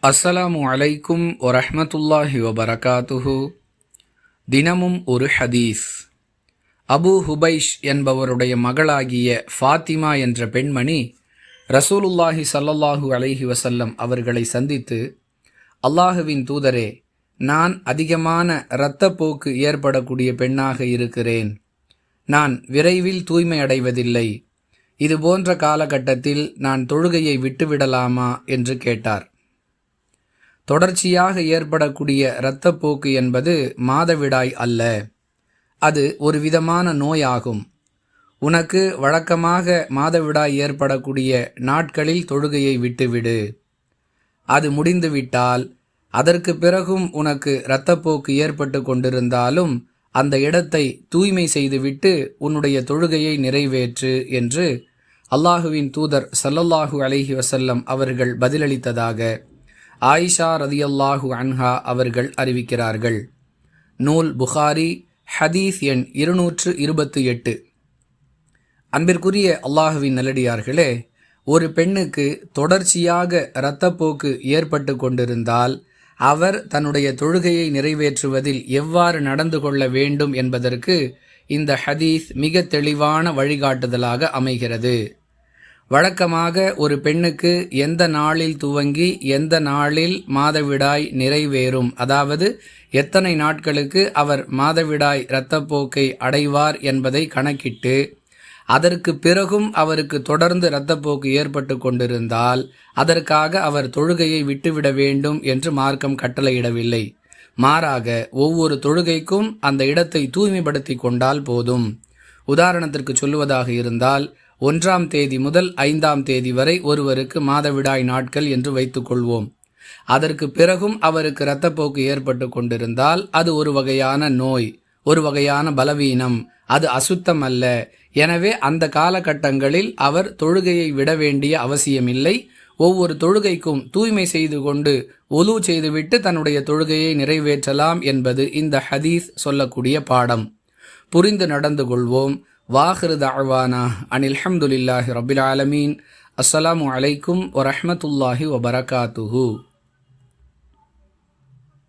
அஸ்ஸலாமு அலைக்கும் வரஹ்மத்துல்லாஹி வபரகாத்துஹு. தினமும் ஒரு ஹதீஸ். அபு ஹுபைஷ் என்பவருடைய மகளாகிய ஃபாத்திமா என்ற பெண்மணி ரசூலுல்லாஹி ஸல்லல்லாஹு அலைஹி வஸல்லம் அவர்களை சந்தித்து, அல்லாஹுவின் தூதரே, நான் அதிகமான இரத்தப்போக்கு ஏற்படக்கூடிய பெண்ணாக இருக்கிறேன். நான் விரைவில் தூய்மை அடைவதில்லை. இது போன்ற காலகட்டத்தில் நான் தொழுகையை விட்டுவிடலாமா என்று கேட்டார். தொடர்ச்சியாக ஏற்படக்கூடிய இரத்தப்போக்கு என்பது மாதவிடாய் அல்ல, அது ஒரு விதமான நோயாகும். உனக்கு வழக்கமாக மாதவிடாய் ஏற்படக்கூடிய நாட்களில் தொழுகையை விட்டுவிடு. அது முடிந்துவிட்டால் அதற்கு பிறகும் உனக்கு இரத்தப்போக்கு ஏற்பட்டு கொண்டிருந்தாலும் அந்த இடத்தை தூய்மை செய்துவிட்டு உன்னுடைய தொழுகையை நிறைவேற்று என்று அல்லாஹுவின் தூதர் ஸல்லல்லாஹு அலைஹி வஸல்லம் அவர்கள் பதிலளித்ததாக ஆயிஷா ரதியல்லாஹு அன்ஹா அவர்கள் அறிவிக்கிறார்கள். நூல் புகாரி, ஹதீஸ் எண் 228. அன்பிற்குரிய அல்லாஹுவின் நல்லடியார்களே, ஒரு பெண்ணுக்கு தொடர்ச்சியாக இரத்தப்போக்கு ஏற்பட்டு கொண்டிருந்தால் அவர் தன்னுடைய தொழுகையை நிறைவேற்றுவதில் எவ்வாறு நடந்து கொள்ள வேண்டும் என்பதற்கு இந்த ஹதீஸ் மிக தெளிவான வழிகாட்டுதலாக அமைகிறது. வழக்கமாக ஒரு பெண்ணுக்கு எந்த நாளில் துவங்கி எந்த நாளில் மாதவிடாய் நிறைவேறும், அதாவது எத்தனை நாட்களுக்கு அவர் மாதவிடாய் இரத்தப்போக்கை அடைவார் என்பதை கணக்கிட்டு அதற்கு பிறகும் அவருக்கு தொடர்ந்து இரத்தப்போக்கு ஏற்பட்டு கொண்டிருந்தால் அதற்காக அவர் தொழுகையை விட்டுவிட வேண்டும் என்று மார்க்கம் கட்டளையிடவில்லை. மாறாக ஒவ்வொரு தொழுகைக்கும் அந்த இடத்தை தூய்மைப்படுத்தி கொண்டால் போதும். உதாரணத்திற்கு சொல்லுவதாக இருந்தால், 1ஆம் தேதி முதல் 5ஆம் தேதி வரை ஒருவருக்கு மாதவிடாய் நாட்கள் என்று வைத்துக்கொள்வோம். அதற்கு பிறகும் அவருக்கு இரத்தப்போக்கு ஏற்பட்டு கொண்டிருந்தால் அது ஒரு வகையான நோய், ஒரு வகையான பலவீனம், அது அசுத்தம் அல்ல. எனவே அந்த காலகட்டங்களில் அவர் தொழுகையை விட வேண்டிய அவசியமில்லை. ஒவ்வொரு தொழுகைக்கும் தூய்மை செய்து கொண்டு ஒலு செய்துவிட்டு தன்னுடைய தொழுகையை நிறைவேற்றலாம் என்பது இந்த ஹதீஸ் சொல்லக்கூடிய பாடம். புரிந்து நடந்து கொள்வோம். வாஹிரு தஅவானா அனில் ஹம்துலில்லாஹி ரப்பில் ஆலமீன். அஸ்ஸலாமு அலைக்கும் வரஹ்மத்துல்லாஹி வபரகாத்துஹு.